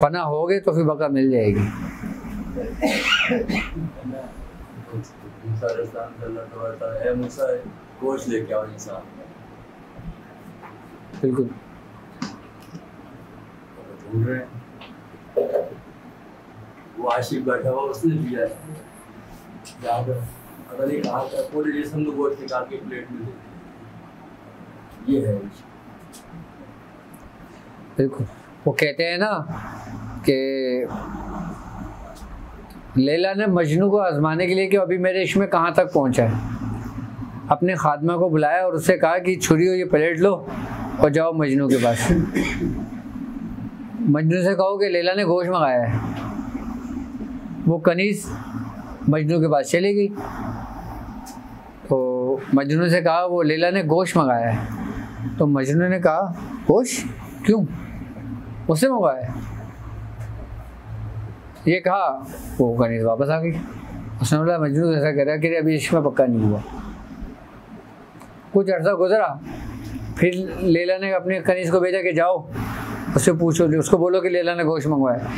पना हो गए तो फिर बका मिल जाएगी। बिल्कुल वो आशिक बैठा हुआ उसने दिया है, पता नहीं कहाँ का पूरे जिस्म को गोश्त निकाल के प्लेट में दे दिया। ये है बिल्कुल। वो कहते हैं ना कि लैला ने मजनू को आजमाने के लिए कि अभी मेरे इश्क में कहाँ तक पहुँचा है, अपने खादमा को बुलाया और उससे कहा कि छुरी हो ये प्लेट लो और जाओ मजनू के पास। मजनू से कहो कि लैला ने गोश्त मंगाया है। वो कनीज मजनू के पास चली गई तो मजनू से कहा वो लैला ने गोश्त मंगाया है। तो मजनू ने कहा गोश्त क्यों, उससे मंगाया है? ये कहा वो कनीज वापस आ गई। उसने बोला मजनू ऐसा कह रहा है कि अभी इश्क में पक्का नहीं हुआ। कुछ अर्सा गुजरा, फिर लैला ने अपने कनीज को भेजा कि जाओ उससे पूछो, उसको बोलो कि लैला ने गोश्त मंगवाया।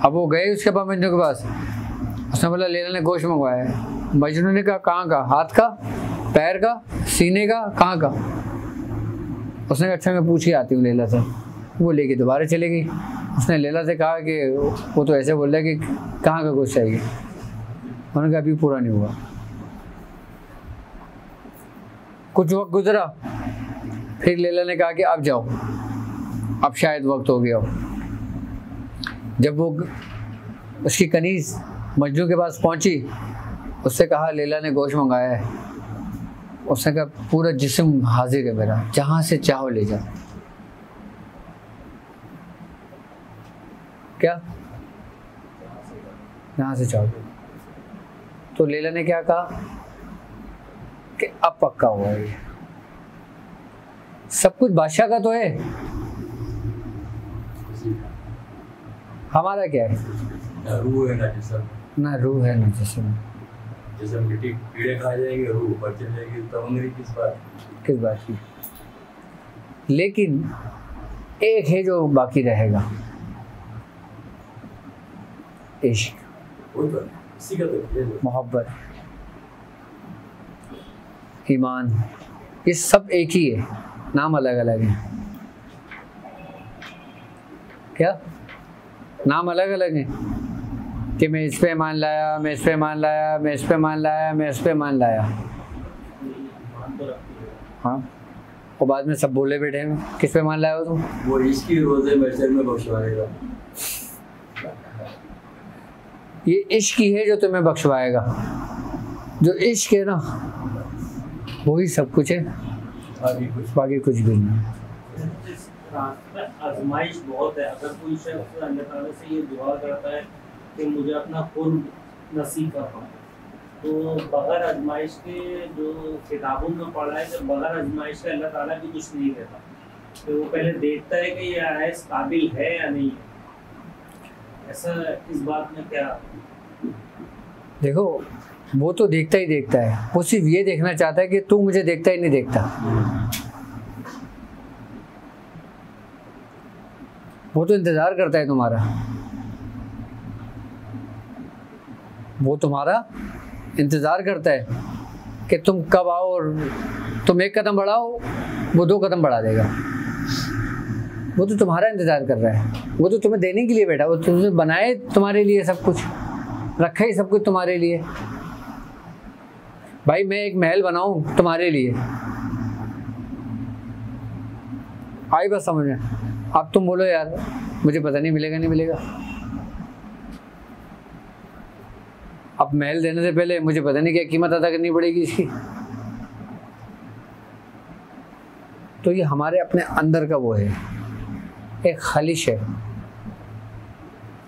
अब वो गए उसके पास मजनू के पास। उसने बोला लैला ने गोश्त मंगवाया है। मजनू ने कहा कहाँ का, हाथ का, पैर का, सीने का, कहाँ का? उसने कहा अच्छा मैं पूछ ही आती हूँ लैला से। वो लेके दोबारा चले गई। उसने लैला से कहा कि वो तो ऐसे बोल रहा है कि कहाँ का गोश्त चाहिए। उन्होंने कहा अभी पूरा नहीं हुआ। कुछ वक्त गुजरा, फिर लैला ने कहा कि अब जाओ, अब शायद वक्त हो गया हो। जब वो उसकी कनीज मजनू के पास पहुंची, उससे कहा लैला ने गोश्त मंगाया है। उसने कहा पूरा जिस्म हाजिर है मेरा, जहाँ से चाहो ले जाओ। क्या जहाँ से चाहो। तो लैला ने क्या कहा कि अब पक्का हुआ है, ये सब कुछ बादशाह का तो है, हमारा क्या है? ना रूह है ना जिस्म, ना रूह है ना जिस्म। जिस्म के कीड़े खा जाएंगे, रूह ऊपर चल जाएगी, तो अंग्रेजी किस बात की। लेकिन एक है जो बाकी रहेगा, इश्क, मोहब्बत, ईमान। ये सब एक ही है, नाम अलग अलग है। क्या नाम अलग अलग है कि मैं इस पे मान लाया, मैं इस पे मान लाया, मैं इस पे मान लाया, मैं इस पे मान लाया। हाँ, और बाद में सब बोले बैठे हैं किस पे मान लाया हो तुम? वो इसकी रोजे महशर में बख्शवाएगा। ये इश्क ही है जो तुम्हें बख्शवाएगा। जो इश्क है ना वही सब कुछ है, बाकी कुछ भी नहीं। आजमाइश बहुत है। अगर कोई शख्स अल्लाह ताला से ये दुआ करता है कि मुझे अपना कुर्ब नसीब फरमा, तो बगैर आजमाइश के जो किताबों में पढ़ा है कि बगैर आजमाइश के अल्लाह ताला भी कुछ नहीं देता। तो वो पहले देखता है कि ये इस काबिल है या नहीं है। ऐसा इस बात में क्या? देखो वो तो देखता ही देखता है, वो सिर्फ ये देखना चाहता है कि तू मुझे देखता ही नहीं देखता। वो तो इंतजार करता है तुम्हारा, वो तुम्हारा इंतजार करता है कि तुम कब आओ, और तुम एक कदम बढ़ाओ वो 2 कदम बढ़ा देगा। वो तो तुम्हारा इंतजार कर रहा है, वो तो तुम्हें देने के लिए बैठा। वो तुमने बनाए तुम्हारे लिए, सब कुछ रखा ही सब कुछ तुम्हारे लिए। भाई मैं एक महल बनाऊं तुम्हारे लिए, आई बस समझ में। अब तुम बोलो यार मुझे पता नहीं मिलेगा नहीं मिलेगा। अब महल देने से पहले मुझे पता नहीं क्या कीमत अदा करनी पड़ेगी इसकी। तो ये हमारे अपने अंदर का वो है, एक खलिश है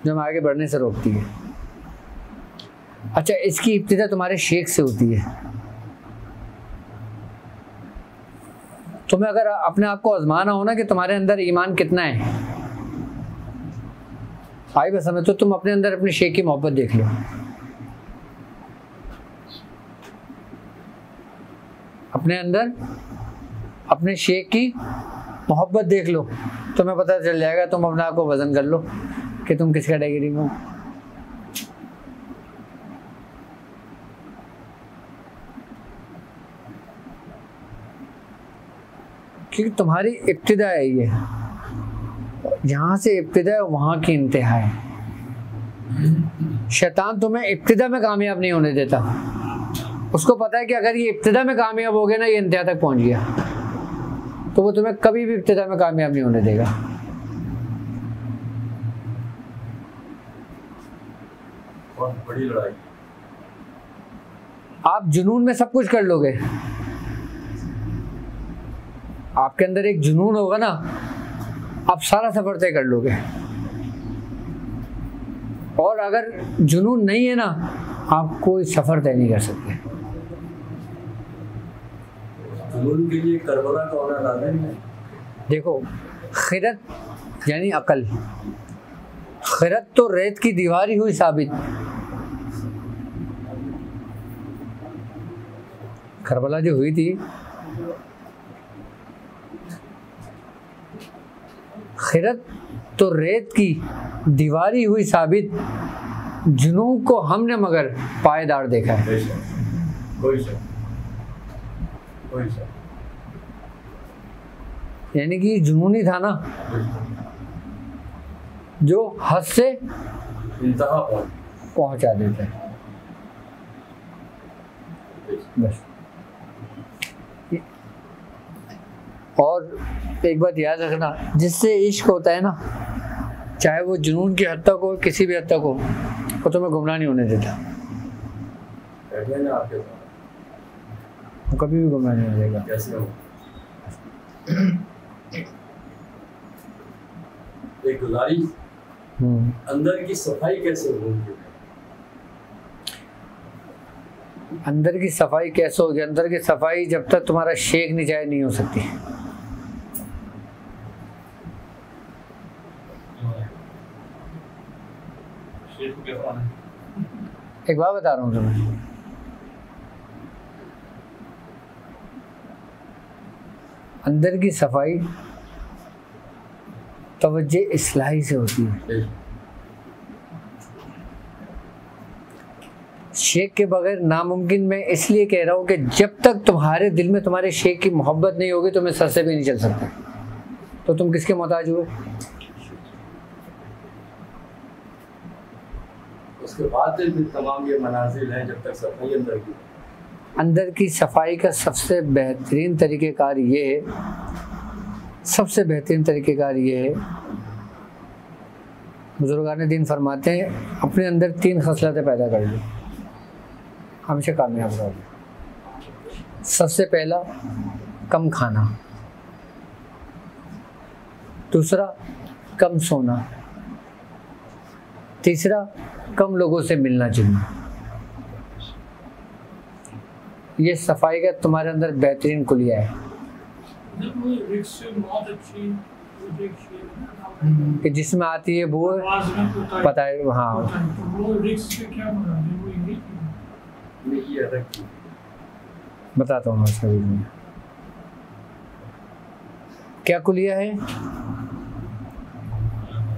जो हमें आगे बढ़ने से रोकती है। अच्छा, इसकी इब्तिदा तुम्हारे शेख से होती है। तुम्हें अगर अपने आप को आजमाना हो ना कि तुम्हारे अंदर ईमान कितना है, आई बस हमें, तो तुम अपने अंदर अपने शेख की मोहब्बत देख लो। अपने अंदर अपने शेख की मोहब्बत देख लो, तुम्हें पता चल जाएगा। तुम अपने आप को वजन कर लो, कि तुम किस कैटेगरी में हो। क्योंकि तुम्हारी इब्तिदा है ये, जहाँ से इब्तिदा है वहाँ की इंतहा है। शैतान तुम्हें इब्तिदा में कामयाब नहीं होने देता। उसको पता है कि अगर ये इब्तिदा में कामयाब हो गया ना, ये इंतहा तक पहुँच गया, तो वो तुम्हें कभी भी इब्तिदा में कामयाब नहीं होने देगा। बहुत बड़ी लड़ाई। आप जुनून में सब कुछ कर लोगे, आपके अंदर एक जुनून होगा ना, आप सारा सफर तय कर लोगे। और अगर जुनून नहीं है ना, आप कोई सफर तय नहीं कर सकते। जुनून के लिए करबला का होना लाज़िम है। देखो, खिरत यानी अकल, खिरत तो रेत की दीवार ही हुई साबित। करबला जो हुई थी, खिरत तो रेत की दीवार ही हुई साबित। जुनून को हमने मगर पायदार देखा है। कोई शक, कोई शक। यानी कि जुनून ही था ना जो हद से इंतहा पहुंचा देता है। बस। और एक बात याद रखना, जिससे इश्क होता है ना, चाहे वो जुनून की हद तक हो, किसी भी हद तक हो, वो तुम्हें गुमराह नहीं होने देता। वो कभी भी गुमराह नहीं हो जाएगा। कैसे हो? एक गुजारिश, अंदर की सफाई कैसे होगी? अंदर की सफाई कैसे होगी? अंदर की सफाई जब तक तुम्हारा शेख नहीं जाए नहीं हो सकती। एक बात बता रहा हूँ तुम्हें, अंदर की सफाई तवज्जे इस्लाही से होती है। शेख के बगैर नामुमकिन। मैं इसलिए कह रहा हूँ कि जब तक तुम्हारे दिल में तुम्हारे शेख की मोहब्बत नहीं होगी, तुम्हें सर से भी नहीं चल सकता। तो तुम किसके मोहताज हुए? उसके बाद तमाम ये मनाजिल हैं जब तक सफाई अंदर की। अंदर की सफाई का सबसे बेहतरीन तरीक़ेकार ये है, सबसे बेहतरीन तरीक़ेकार ये है, बुजुर्गान दीन फरमाते हैं, अपने अंदर 3 खसलतें पैदा कर लो, हमेशा कामयाब रहोगे। सबसे पहला, कम खाना। दूसरा, कम सोना। तीसरा, कम लोगों से मिलना जुलना। ये सफाई का तुम्हारे अंदर बेहतरीन कुलिया है कि जिसमें आती है वो पता है। हाँ, बताता हूँ मैं उसका भी। क्या कुलिया है?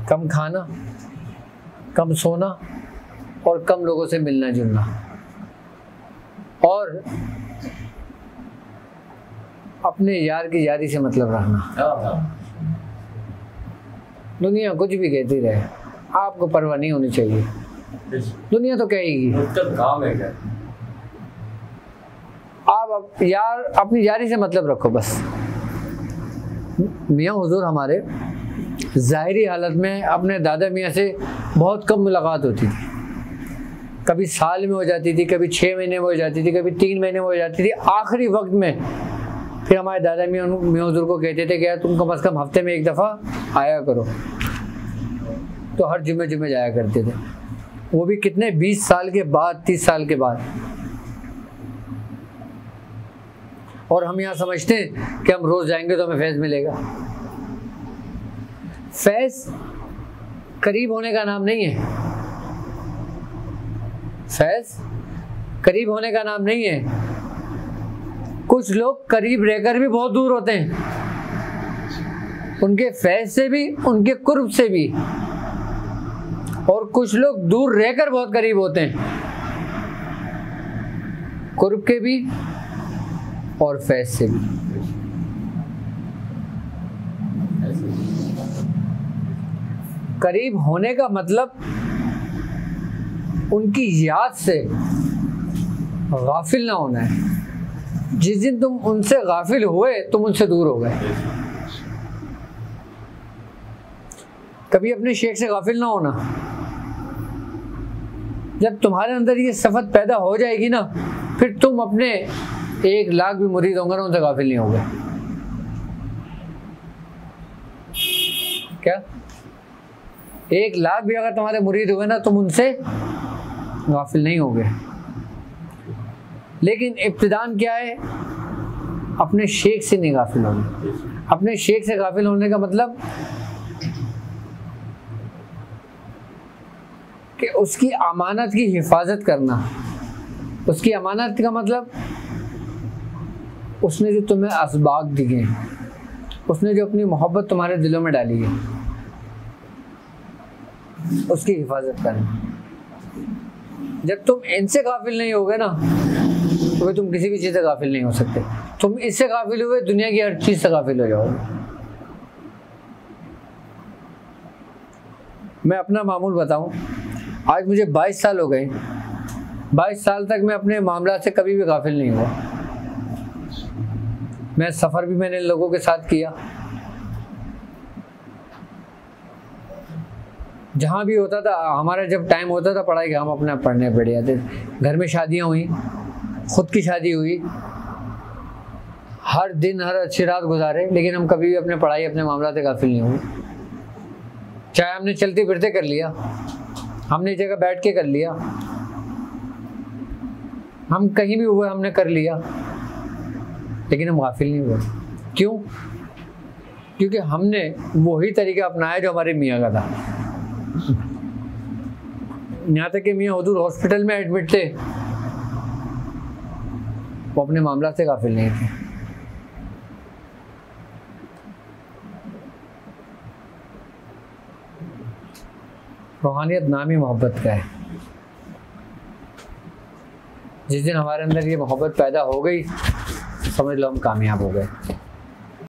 कम खाना, कम सोना और कम लोगों से मिलना जुलना। और अपने यार की यारी से मतलब रखना। दुनिया कुछ भी कहती रहे, आपको परवाह नहीं होनी चाहिए। दुनिया तो कहेगी, काम है क्या? आप यार अपनी यारी से मतलब रखो बस। मियाँ हुजूर हमारे ज़ाहिरी हालत में अपने दादा मियाँ से बहुत कम मुलाकात होती थी। कभी साल में हो जाती थी, कभी 6 महीने में हो जाती थी, कभी 3 महीने में हो जाती थी। आखिरी वक्त में फिर हमारे दादा मियाँ हुजूर को कहते थे कि यार तुम कम अज़ कम हफ्ते में 1 दफ़ा आया करो। तो हर जुम्मे जुम्मे जाया करते थे, वो भी कितने 20 साल के बाद, 30 साल के बाद। और हम यहाँ समझते हैं कि हम रोज़ जाएंगे तो हमें फैज़ मिलेगा। फैज़ करीब होने का नाम नहीं है। फैज़ करीब होने का नाम नहीं है। कुछ लोग करीब रहकर भी बहुत दूर होते हैं, उनके फैज़ से भी, उनके कुर्ब से भी। और कुछ लोग दूर रहकर बहुत करीब होते हैं, कुर्ब के भी और फैज से भी। करीब होने का मतलब उनकी याद से गाफिल ना होना है। जिस दिन तुम उनसे गाफिल हुए तुम उनसे दूर हो गए। कभी अपने शेख से गाफिल ना होना। जब तुम्हारे अंदर ये सफत पैदा हो जाएगी ना, फिर तुम अपने 1 लाख भी मुरीद होंगे ना, उनसे गाफिल नहीं होगे। क्या 1 लाख भी अगर तुम्हारे मुरीद हुए ना, तुम उनसे गाफिल नहीं होगे। लेकिन इब्तिदान क्या है? अपने शेख से नहीं गाफिल होगे। अपने शेख से गाफिल होने का मतलब कि उसकी अमानत की हिफाजत करना। उसकी अमानत का मतलब उसने जो तुम्हें असबाग दिए, उसने जो अपनी मोहब्बत तुम्हारे दिलों में डाली है, उसकी हिफाजत करना। जब तुम इनसे गाफिल नहीं होगे ना, तो तुम किसी भी चीज़ से गाफिल नहीं हो सकते। तुम इससे गाफिल हुए, दुनिया की हर चीज़ से गाफिल हो जाओगे। मैं अपना मामूल बताऊं, आज मुझे 22 साल हो गए। 22 साल तक मैं अपने मामला से कभी भी गाफिल नहीं हुआ। मैं सफ़र भी मैंने लोगों के साथ किया, जहाँ भी होता था। हमारा जब टाइम होता था पढ़ाई का, हम अपना पढ़ने बैठ जाते। घर में शादियाँ हुई, खुद की शादी हुई, हर दिन हर अच्छी रात गुजारे, लेकिन हम कभी भी अपने पढ़ाई अपने मामला से गाफिल नहीं हुए। चाहे हमने चलते फिरते कर लिया, हमने जगह बैठ के कर लिया, हम कहीं भी हुए हमने कर लिया, लेकिन हम गाफिल नहीं हुए। क्यों? क्योंकि हमने वही तरीका अपनाया जो हमारे मियाँ का था। यहाँ तक कि मियाँ हुजूर हॉस्पिटल में एडमिट थे, वो अपने मामला से गाफिल नहीं थे। रूहानियत नाम ही मोहब्बत का है। जिस दिन हमारे अंदर ये मोहब्बत पैदा हो गई, समझ लो हम कामयाब हो गए।